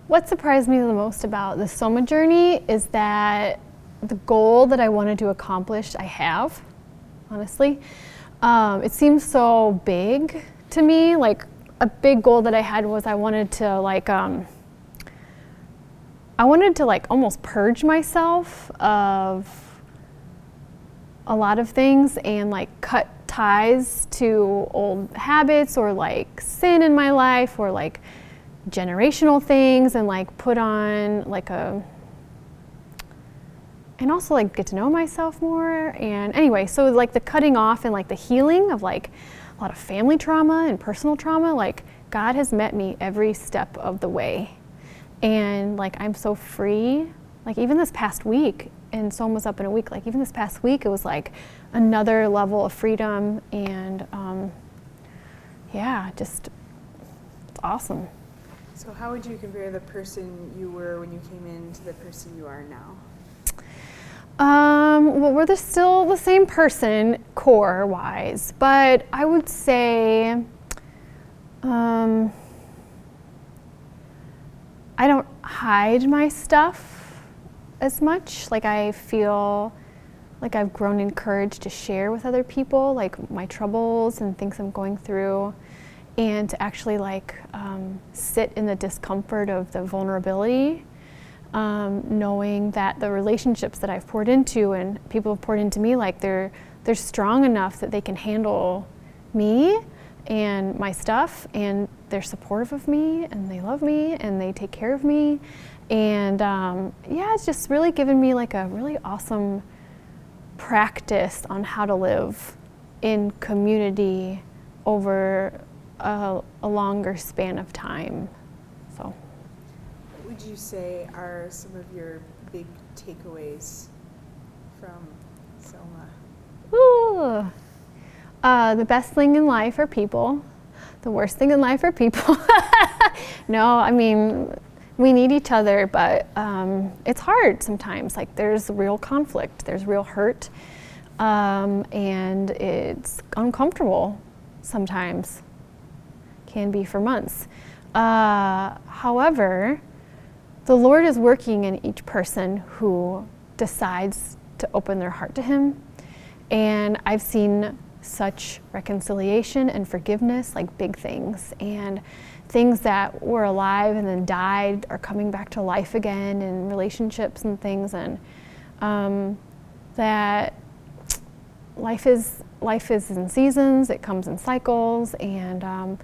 What surprised me the most about the Soma journey is that the goal that I wanted to accomplish, I have, honestly. It seems so big to me. Like, a big goal that I had was I wanted to almost purge myself of a lot of things and like cut ties to old habits or like sin in my life or like generational things, and like put on like and also like get to know myself more. And anyway, so like the cutting off and like the healing of like a lot of family trauma and personal trauma, like God has met me every step of the way. And like I'm so free. Like even this past week, and Soma's up in a week, like even this past week it was like another level of freedom, and yeah, just it's awesome. So how would you compare the person you were when you came in to the person you are now? Well, we're still the same person core-wise, but I would say I don't hide my stuff as much. Like I feel like I've grown in courage to share with other people, like my troubles and things I'm going through, and to actually like sit in the discomfort of the vulnerability, knowing that the relationships that I've poured into and people have poured into me, like they're strong enough that they can handle me and my stuff, and they're supportive of me and they love me and they take care of me. And yeah, it's just really given me like a really awesome practice on how to live in community over a longer span of time. So, what would you say are some of your big takeaways from Soma? Ooh. The best thing in life are people. The worst thing in life are people. No, I mean, we need each other, but it's hard sometimes. Like there's real conflict, there's real hurt, and it's uncomfortable sometimes. Can be for months. However, the Lord is working in each person who decides to open their heart to Him. And I've seen such reconciliation and forgiveness, like big things, and things that were alive and then died are coming back to life again in relationships and things, and that life is in seasons, it comes in cycles, and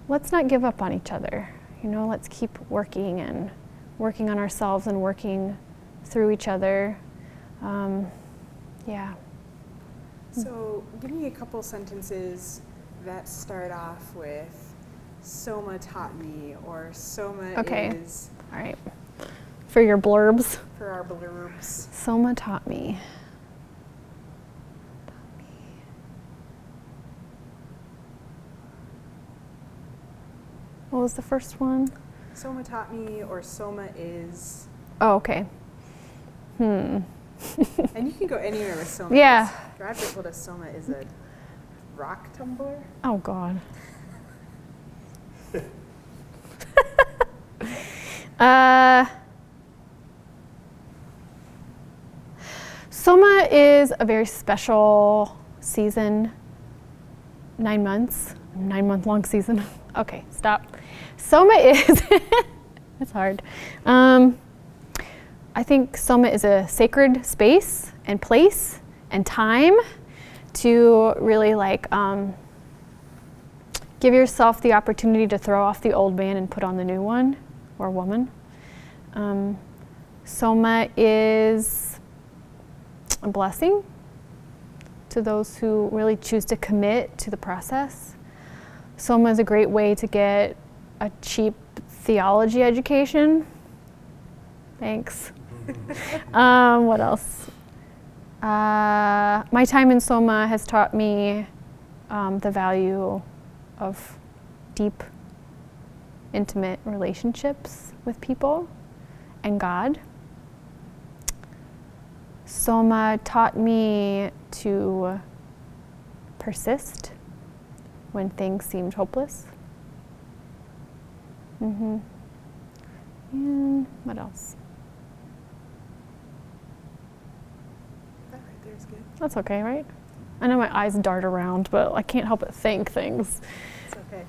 let's not give up on each other. You know, let's keep working on ourselves and working through each other. Yeah. So give me a couple sentences that start off with Soma taught me, or Soma is. All right. For your blurbs. For our blurbs. Soma taught me. What was the first one? Soma taught me, or Soma is. Oh, okay. And you can go anywhere with Soma. Yeah. Roger told us Soma is a rock tumbler. Oh, God. Soma is a very special season. 9 months, 9-month-long season. Okay, stop. Soma is, it's hard. I think Soma is a sacred space and place and time to really like give yourself the opportunity to throw off the old man and put on the new one or woman. Soma is a blessing to those who really choose to commit to the process. Soma is a great way to get a cheap theology education. Thanks. What else? My time in Soma has taught me the value of deep, intimate relationships with people and God. Soma taught me to persist when things seemed hopeless. Yeah. What else? That right there is good. That's okay, right? I know my eyes dart around, but I can't help but think things. It's okay.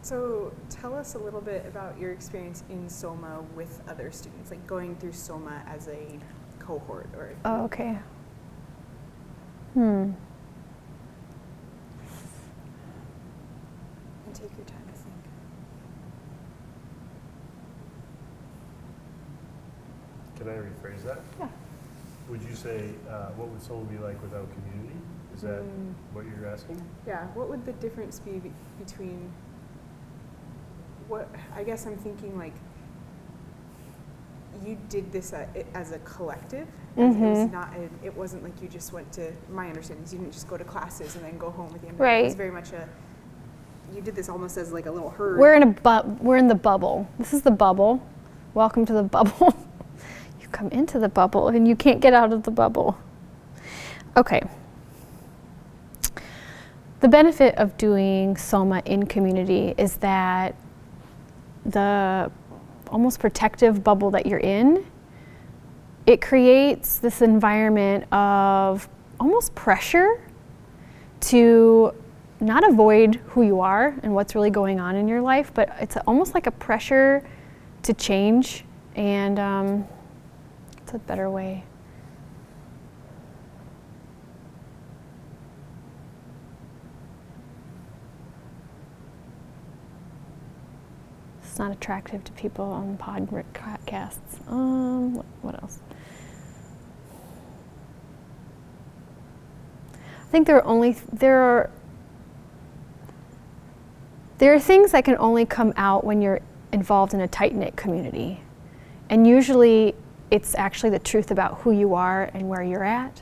So tell us a little bit about your experience in SOMA with other students, like going through SOMA as a cohort or. Oh, okay. And take your time to think. Can I rephrase that? Yeah. Would you say, what would SOMA be like without community? Is that what you're asking? Yeah, what would the difference be between what, I guess I'm thinking like, you did this as a collective. It was not. It wasn't like you just went to. My understanding is you didn't just go to classes and then go home at the end. Right. It was very much a. You did this almost as like a little herd. We're in the bubble. This is the bubble. Welcome to the bubble. You come into the bubble and you can't get out of the bubble. Okay. The benefit of doing SOMA in community is that the almost protective bubble that you're in, it creates this environment of almost pressure to not avoid who you are and what's really going on in your life, but it's almost like a pressure to change, and it's a better way. It's not attractive to people on podcasts. What else? I think there are things that can only come out when you're involved in a tight-knit community. And usually it's actually the truth about who you are and where you're at.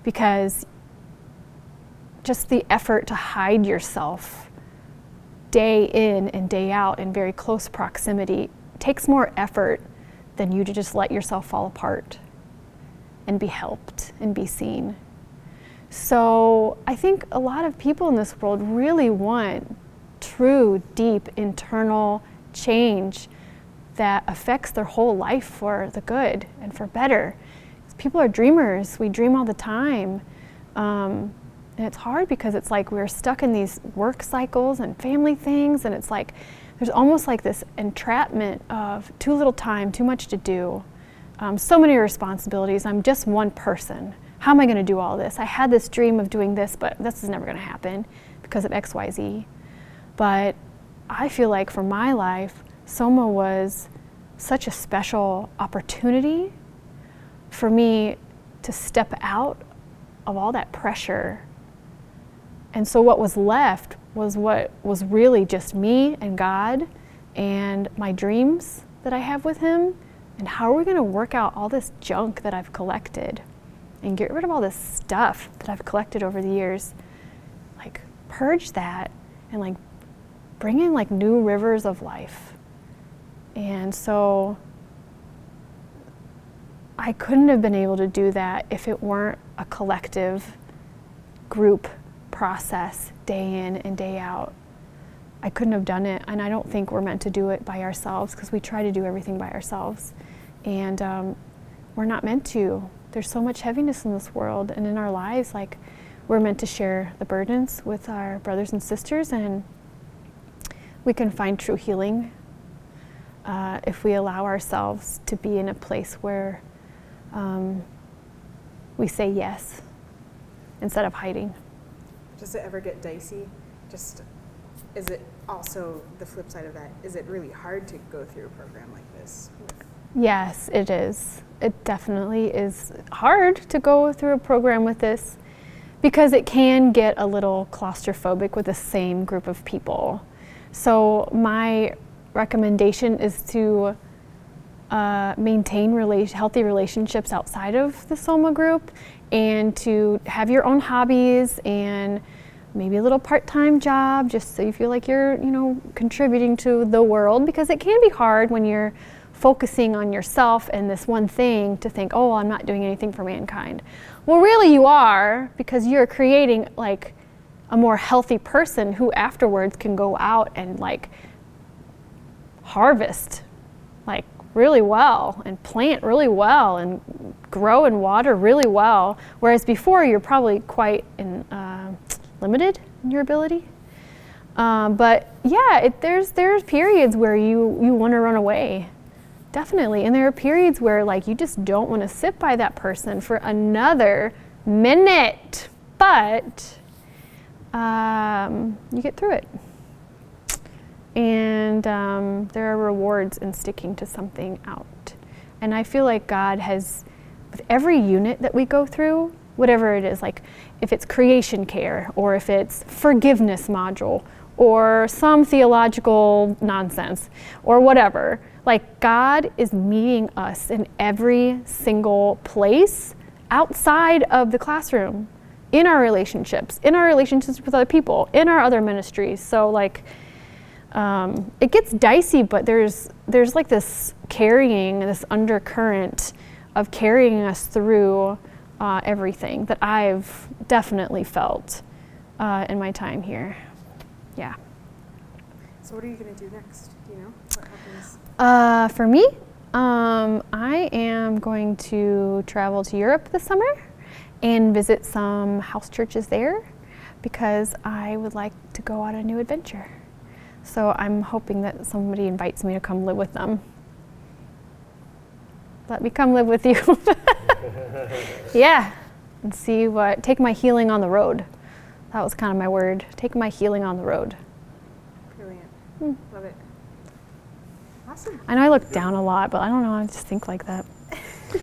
Because just the effort to hide yourself day in and day out in very close proximity takes more effort than you to just let yourself fall apart and be helped and be seen. So I think a lot of people in this world really want true, deep, internal change that affects their whole life for the good and for better. People are dreamers. We dream all the time. And it's hard because it's like we're stuck in these work cycles and family things, and it's like there's almost like this entrapment of too little time, too much to do, so many responsibilities. I'm just one person. How am I going to do all this? I had this dream of doing this, but this is never going to happen because of X, Y, Z. But I feel like for my life, SOMA was such a special opportunity for me to step out of all that pressure. And so what was left was what was really just me and God and my dreams that I have with Him, and how are we going to work out all this junk that I've collected and get rid of all this stuff that I've collected over the years. Like, purge that and like bring in like new rivers of life. And so I couldn't have been able to do that if it weren't a collective group process day in and day out. I couldn't have done it, and I don't think we're meant to do it by ourselves, because we try to do everything by ourselves, and we're not meant to. There's so much heaviness in this world and in our lives. Like, we're meant to share the burdens with our brothers and sisters, and we can find true healing if we allow ourselves to be in a place where we say yes instead of hiding. Does it ever get dicey? Is it also the flip side of that? Is it really hard to go through a program like this? Yes, it is. It definitely is hard to go through a program with this, because it can get a little claustrophobic with the same group of people. So my recommendation is to maintain healthy relationships outside of the SOMA group, and to have your own hobbies and maybe a little part-time job, just so you feel like you're, contributing to the world, because it can be hard when you're focusing on yourself and this one thing to think, oh, I'm not doing anything for mankind. Well, really you are, because you're creating like a more healthy person who afterwards can go out and like harvest like really well and plant really well and grow and water really well, whereas before you're probably quite limited in your ability. But yeah, there's periods where you want to run away, definitely, and there are periods where like you just don't want to sit by that person for another minute, but you get through it. And there are rewards in sticking to something out. And I feel like God has, with every unit that we go through, whatever it is, like if it's creation care, or if it's forgiveness module, or some theological nonsense, or whatever, like God is meeting us in every single place outside of the classroom, in our relationships with other people, in our other ministries. So like, it gets dicey, but there's like this undercurrent of carrying us through everything that I've definitely felt in my time here. Yeah. So what are you going to do next? Do you know what happens? For me, I am going to travel to Europe this summer and visit some house churches there because I would like to go on a new adventure. So I'm hoping that somebody invites me to come live with them. Let me come live with you. Yeah, and take my healing on the road. That was kind of my word. Take my healing on the road. Brilliant. Love it. Awesome. I know I look down a lot, but I don't know, I just think like that.